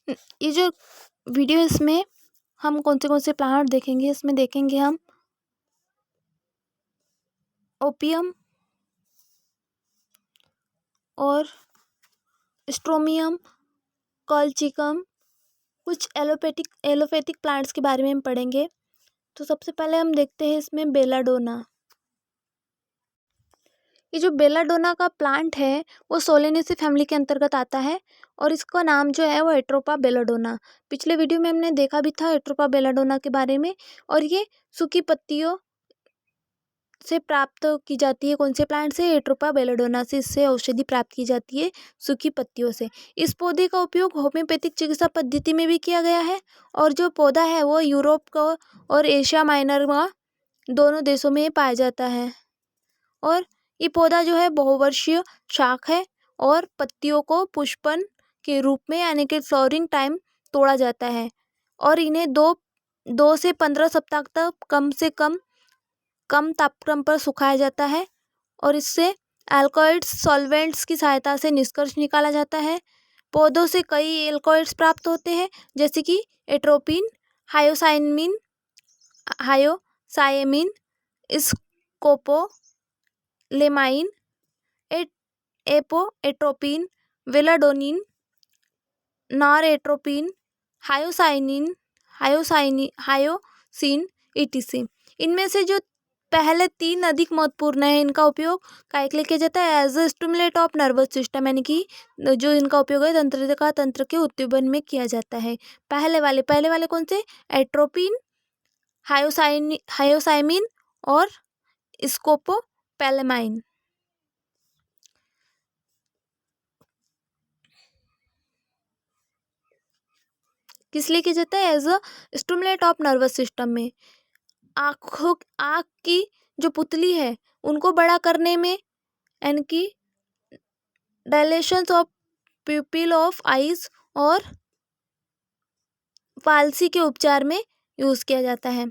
ये जो वीडियो इसमें हम कौन से प्लांट देखेंगे, इसमें देखेंगे हम ओपियम और स्ट्रोमियम, कॉलचिकम, कुछ एलोपैथिक प्लांट्स के बारे में हम पढ़ेंगे। तो सबसे पहले हम देखते हैं इसमें बेलाडोना। ये जो बेलाडोना का प्लांट है वो सोलेनेसी फैमिली के अंतर्गत आता है और इसका नाम जो है वो एट्रोपा बेलाडोना। पिछले वीडियो में हमने देखा भी था एट्रोपा बेलाडोना के बारे में। और ये सूखी पत्तियों से प्राप्त की जाती है। कौन से प्लांट से? एट्रोपा बेलाडोना से इससे औषधि प्राप्त की जाती है सूखी पत्तियों से। इस पौधे का उपयोग होम्योपैथिक चिकित्सा पद्धति में भी किया गया है और जो पौधा है वो यूरोप का और एशिया माइनर में दोनों देशों में पाया जाता है। और ये पौधा जो है बहुवर्षीय शाख है और पत्तियों को पुष्पन के रूप में यानी कि फ्लावरिंग टाइम तोड़ा जाता है और इन्हें दो से 15 सप्ताह तक कम तापक्रम पर सुखाया जाता है और इससे एल्कोइड्स सॉल्वेंट्स की सहायता से निष्कर्ष निकाला जाता है। पौधों से कई एल्कोइड्स प्राप्त होते हैं जैसे कि एट्रोपिन, हायोसायमिन, स्कोपोलेमाइन, एपोएट्रोपिन, वेलाडोनिन, नॉरएट्रोपिन, हायोसिन ईटीसी। इनमें से जो पहले 3 अधिक महत्वपूर्ण है, इनका उपयोग काय के लिए किया जाता है? As a stimulate of nervous system, यानी कि जो इनका उपयोग है तंत्र के उत्तेजन में किया जाता है। पहले वाले कौन से? एट्रोपिन, हायोसाइमिन और स्कोपोलेमाइन। किस लिए किया जाता है? As a stimulate of nervous system में आँख की जो पुतली है उनको बड़ा करने में, यानी कि डायलेशंस ऑफ प्यूपिल ऑफ आइज और पाल्सी के उपचार में यूज किया जाता है।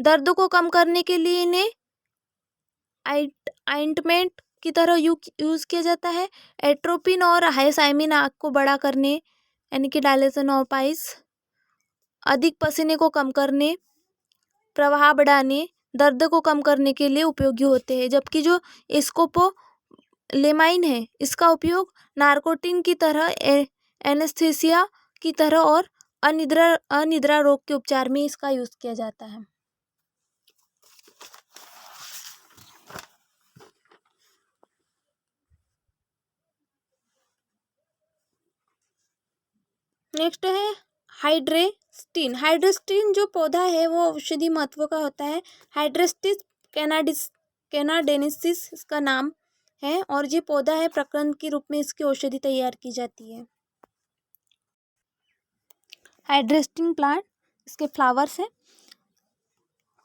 दर्द को कम करने के लिए इन्हें आइंटमेंट की तरह यूज किया जाता है। एट्रोपिन और हाइसाइमिन आँख को बड़ा करने यानी कि डायलेशन ऑफ आइज, अधिक पसीने को कम करने, प्रवाह बढ़ाने, दर्द को कम करने के लिए उपयोगी होते हैं। जबकि जो स्कोपोलेमाइन है इसका उपयोग नारकोटिन की तरह, एनेस्थीसिया की तरह और अनिद्रा रोग के उपचार में इसका यूज किया जाता है। नेक्स्ट है हाइड्रेस्टिन जो पौधा है वो औषधि महत्व का होता है। हाइड्रेस्टिस कैनाडेनेसिस इसका नाम है और ये पौधा है प्रकरण के रूप में इसकी औषधि तैयार की जाती है। हाइड्रेस्टिन प्लांट, इसके फ्लावर्स हैं।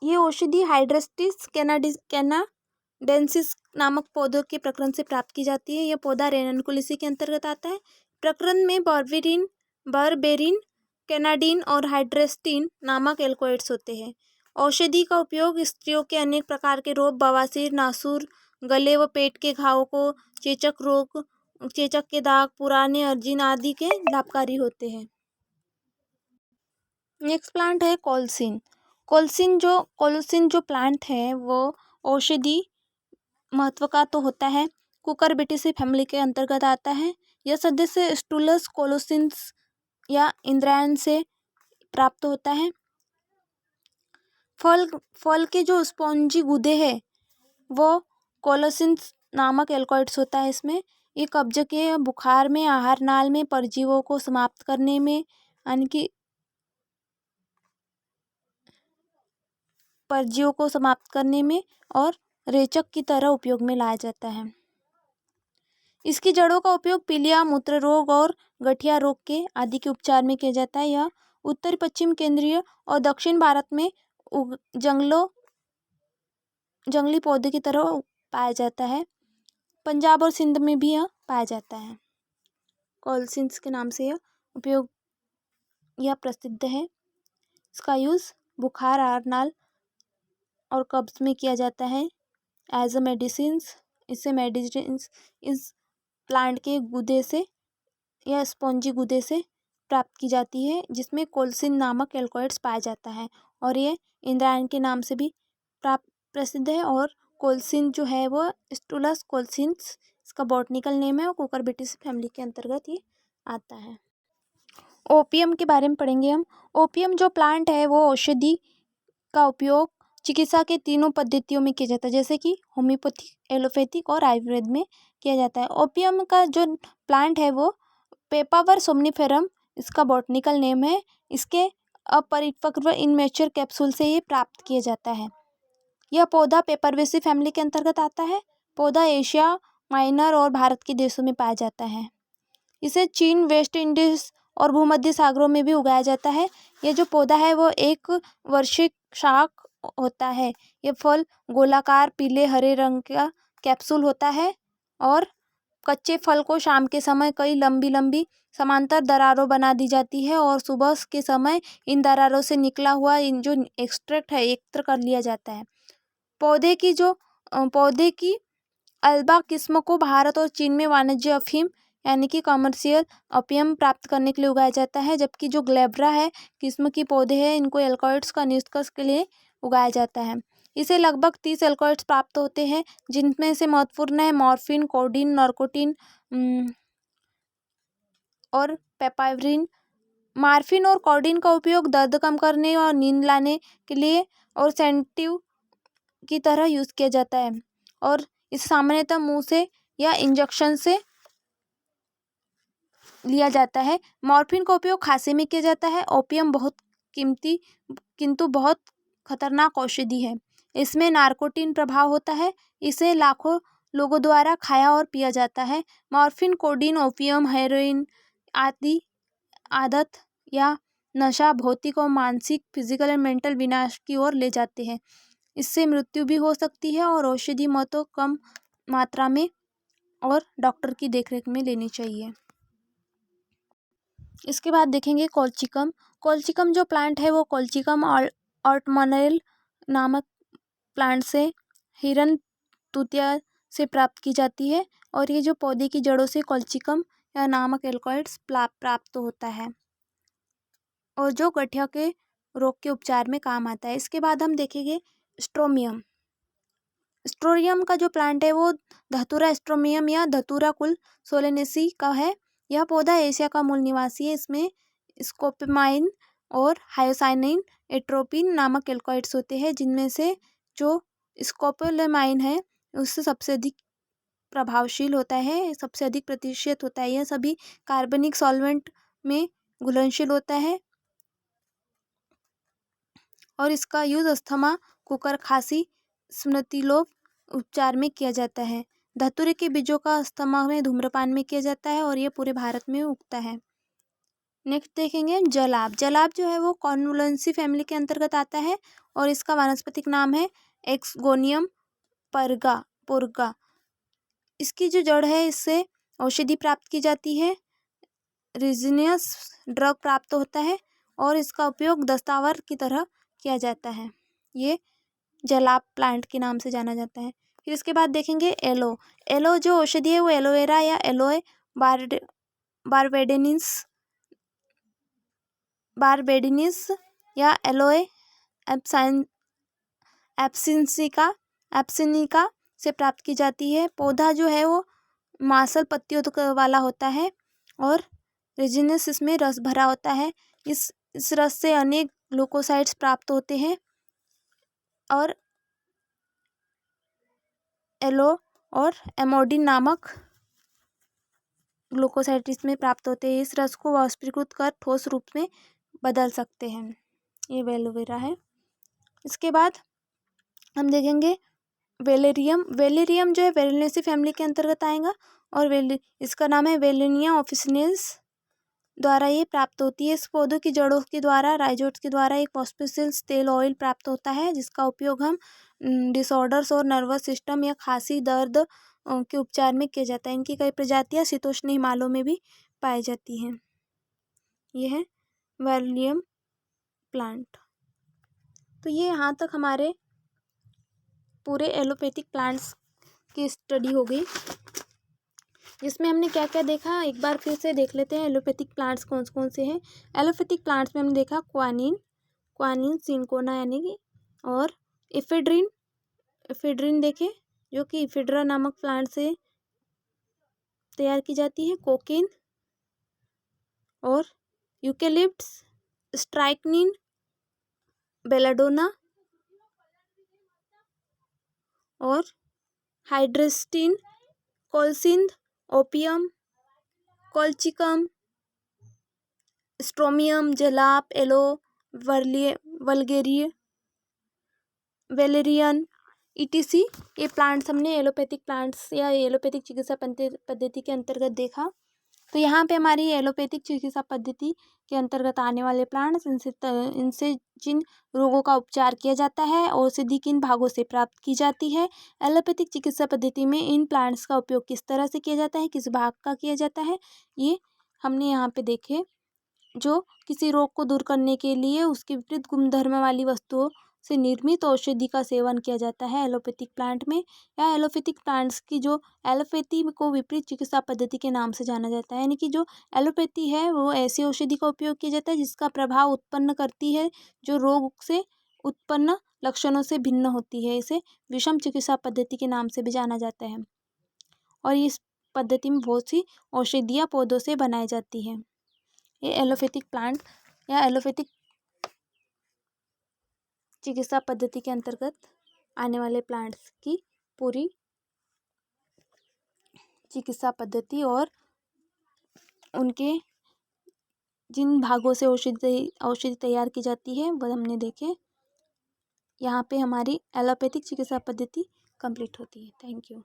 ये औषधि हाइड्रेस्टिस कैनाडेंसिस नामक पौधों के प्रकरण से प्राप्त की जाती है। यह पौधा रेनकुलिसी के अंतर्गत आता है। प्रकरण में बर्बेरिन, कैनाडीन और हाइड्रेस्टिन नामक एल्कोइड्स होते हैं। औषधि का उपयोग स्त्रियों के अनेक प्रकार के रोग, बवासीर, नासूर, गले व पेट के घावों को, चेचक के दाग, पुराने अर्जिन आदि के लाभकारी होते हैं। नेक्स्ट प्लांट है कोलसिन। कोलसिन जो प्लांट है वो औषधि महत्व का तो होता है। कुकुरबिटेसी फैमिली के अंतर्गत आता है। यह सदस्य स्टूलस कोलोसिन्स या इंद्रायण से प्राप्त होता है। फल के जो स्पॉन्जी गूदे हैं वो कोलोसिन्स नामक एल्कोइड्स होता है इसमें। ये कब्ज के, बुखार में, आहार नाल में परजीवों को समाप्त करने में, यानी कि परजीवों को समाप्त करने में और रेचक की तरह उपयोग में लाया जाता है। इसकी जड़ों का उपयोग पीलिया, मूत्र रोग और गठिया रोग के आदि के उपचार में किया जाता है। यह उत्तर पश्चिम, केंद्रीय और दक्षिण भारत में जंगली पौधे की तरह पाया जाता है। पंजाब और सिंध में भी यह पाया जाता है। कोलसिन्स के नाम से यह प्रसिद्ध है। इसका यूज़ बुखार, आहारनाल और कब्ज में किया जाता है एज अ मेडिसिन्स। इस प्लांट के गूदे से या स्पॉन्जी गूदे से प्राप्त की जाती है जिसमें कोल्सिन नामक एल्कोइड्स पाया जाता है और ये इंद्रायण के नाम से भी प्राप्त प्रसिद्ध है। और कोल्सिन जो है वो स्टूलस कोल्सिन्स इसका बॉटनिकल नेम है और कुकुरबिटेसी फैमिली के अंतर्गत ये आता है। ओपियम के बारे में पढ़ेंगे हम। ओपियम जो प्लांट है वो औषधि का उपयोग चिकित्सा के तीनों पद्धतियों में किया जाता है, जैसे कि होम्योपैथिक, एलोपैथिक और आयुर्वेद में किया जाता है। ओपियम का जो प्लांट है वो पेपावर सोमनिफेरम इसका बॉटनिकल नेम है। इसके अपरिपक्व इनमेच्योर कैप्सूल से ये प्राप्त किया जाता है। यह पौधा पेपरवेसी फैमिली के अंतर्गत आता है। पौधा एशिया माइनर और भारत के देशों में पाया जाता है। इसे चीन, वेस्ट इंडीज और भूमध्य सागरों में भी उगाया जाता है। ये जो पौधा है वो एक वार्षिक शाक होता है। ये फल गोलाकार पीले हरे रंग का कैप्सूल होता है और कच्चे फल को शाम के समय कई लंबी लंबी समांतर दरारों बना दी जाती है और सुबह के समय इन दरारों से निकला हुआ इन जो एक्सट्रैक्ट है एकत्र कर लिया जाता है। पौधे की अल्बा किस्म को भारत और चीन में वाणिज्य अफीम यानी कि कमर्शियल ओपियम प्राप्त करने के लिए उगाया जाता है, जबकि जो ग्लेब्रा है किस्म की पौधे हैं इनको एल्कोइड्स का निष्कर्ष के लिए उगाया जाता है। इसे लगभग 30 एल्कोइड्स प्राप्त होते हैं जिनमें से महत्वपूर्ण है मॉर्फिन, कोडीन, नॉर्कोटिन और पेपावरिन। मॉर्फिन और कोडीन का उपयोग दर्द कम करने और नींद लाने के लिए और सेडेटिव की तरह यूज किया जाता है और इसे सामान्यतः मुंह से या इंजेक्शन से लिया जाता है। मॉर्फिन का उपयोग खांसी में किया जाता है। ओपियम बहुत कीमती किंतु बहुत खतरनाक औषधि है। इसमें नार्कोटिन प्रभाव होता है। इसे लाखों लोगों द्वारा खाया और पिया जाता है। मॉर्फिन, कोडीन, ओपियम, हेरोइन आदि आदत या नशा भौतिक और मानसिक, फिजिकल एंड मेंटल विनाश की ओर ले जाते हैं। इससे मृत्यु भी हो सकती है और औषधि महत्व कम मात्रा में और डॉक्टर की देखरेख में लेनी चाहिए। इसके बाद देखेंगे कोल्चिकम। कोल्चिकम जो प्लांट है वो कोल्चिकम ऑटमनेल नामक प्लांट से हिरन तुतिया से प्राप्त की जाती है और ये जो पौधे की जड़ों से कोल्चिकम या नामक एल्कोइड्स प्राप्त होता है और जो गठिया के रोग के उपचार में काम आता है। इसके बाद हम देखेंगे स्ट्रोमियम। स्ट्रोमियम का जो प्लांट है वो धतूरा स्ट्रोमियम या धतूरा कुल सोलेनेसी का है। यह पौधा एशिया का मूल निवासी है। इसमें स्कोपोमाइन और हायोसाइनिन एट्रोपिन नामक एल्कोइड्स होते हैं जिनमें से जो स्कोपोलामाइन है उससे सबसे अधिक प्रभावशील होता है, सबसे अधिक प्रतिशत होता है। यह सभी कार्बनिक सॉल्वेंट में घुलनशील होता है और इसका यूज अस्थमा, कुकर खांसी, स्मृतिलोप उपचार में किया जाता है। धतूरे के बीजों का अस्थमा में धूम्रपान में किया जाता है और ये पूरे भारत में उगता है। नेक्स्ट देखेंगे जलाब। जलाब जो है वो कॉन्वोलेंसी फैमिली के अंतर्गत आता है और इसका वानस्पतिक नाम है एक्सगोनियम पुर्गा। इसकी जो जड़ है इससे औषधि प्राप्त की जाती है, रिजिनियस ड्रग प्राप्त होता है और इसका उपयोग दस्तावर की तरह किया जाता है। ये जलाब प्लांट के नाम से जाना जाता है। फिर इसके बाद देखेंगे एलो। एलो जो औषधि है वो एलोवेरा या एलोए बारबेडिनिस या एलोए एब्सिनिका से प्राप्त की जाती है। पौधा जो है वो मांसल पत्तियों वाला होता है और रेजिनस इसमें रस भरा होता है। इस रस से अनेक ग्लूकोसाइड्स प्राप्त होते हैं और एलो और एमोडिन नामक ग्लूकोसाइड इसमें प्राप्त होते हैं। इस रस को वाष्पीकृत कर ठोस रूप में बदल सकते हैं। ये एलोवेरा है। इसके बाद हम देखेंगे वेलेरियम। वेलेरियम जो है वेलेनेसी फैमिली के अंतर्गत आएगा और इसका नाम है वेलेनिया ऑफिसिनेल्स द्वारा ये प्राप्त होती है। इस पौधों की जड़ों के द्वारा राइजोट्स के द्वारा एक फॉस्फेसिल्स तेल ऑयल प्राप्त होता है जिसका उपयोग हम डिसऑर्डर्स और नर्वस सिस्टम या खांसी दर्द के उपचार में किया जाता है। इनकी कई प्रजातियां शीतोष्ण हिमालयों में भी पाई जाती हैं। यह है वेलेरियम प्लांट। तो ये यहाँ तक हमारे पूरे एलोपैथिक प्लांट्स की स्टडी हो गई। जिसमें हमने क्या क्या देखा एक बार फिर से देख लेते हैं। एलोपैथिक प्लांट्स कौन कौन से हैं। एलोपैथिक प्लांट्स में हमने देखा क्वानिन सिंकोना यानी कि, और इफेड्रिन देखे जो कि इफेड्रा नामक प्लांट से तैयार की जाती है। कोकीन और यूकेलिप्टस, स्ट्राइकनिन, बेलाडोना और hydrastine, colocynth, opium, colchicum, stramonium, jalap, aloe valerian etc. ये प्लांट्स हमने एलोपैथिक प्लांट्स या एलोपैथिक चिकित्सा पद्धति के अंतर्गत देखा। तो यहाँ पे हमारी एलोपैथिक चिकित्सा पद्धति के अंतर्गत आने वाले प्लांट्स, इनसे जिन रोगों का उपचार किया जाता है, औषधि किन भागों से प्राप्त की जाती है, एलोपैथिक चिकित्सा पद्धति में इन प्लांट्स का उपयोग किस तरह से किया जाता है, किस भाग का किया जाता है, ये हमने यहाँ पे देखे। जो किसी रोग को दूर करने के लिए उसके विपरीत गुणधर्म वाली वस्तुओं से निर्मित औषधि का सेवन किया जाता है एलोपैथिक प्लांट में, या एलोपैथिक प्लांट्स की जो एलोपैथी को विपरीत चिकित्सा पद्धति के नाम से जाना जाता है। यानी कि जो एलोपैथी है वो ऐसी औषधि का उपयोग किया जाता है जिसका प्रभाव उत्पन्न करती है जो रोग से उत्पन्न लक्षणों से भिन्न होती है। इसे विषम चिकित्सा पद्धति के नाम से भी जाना जाता है। और इस पद्धति में बहुत सी औषधियाँ पौधों से बनाई जाती है। ये एलोपैथिक प्लांट या एलोपैथिक चिकित्सा पद्धति के अंतर्गत आने वाले प्लांट्स की पूरी चिकित्सा पद्धति और उनके जिन भागों से औषधि तैयार की जाती है वह हमने देखे। यहाँ पे हमारी एलोपैथिक चिकित्सा पद्धति कंप्लीट होती है। Thank you.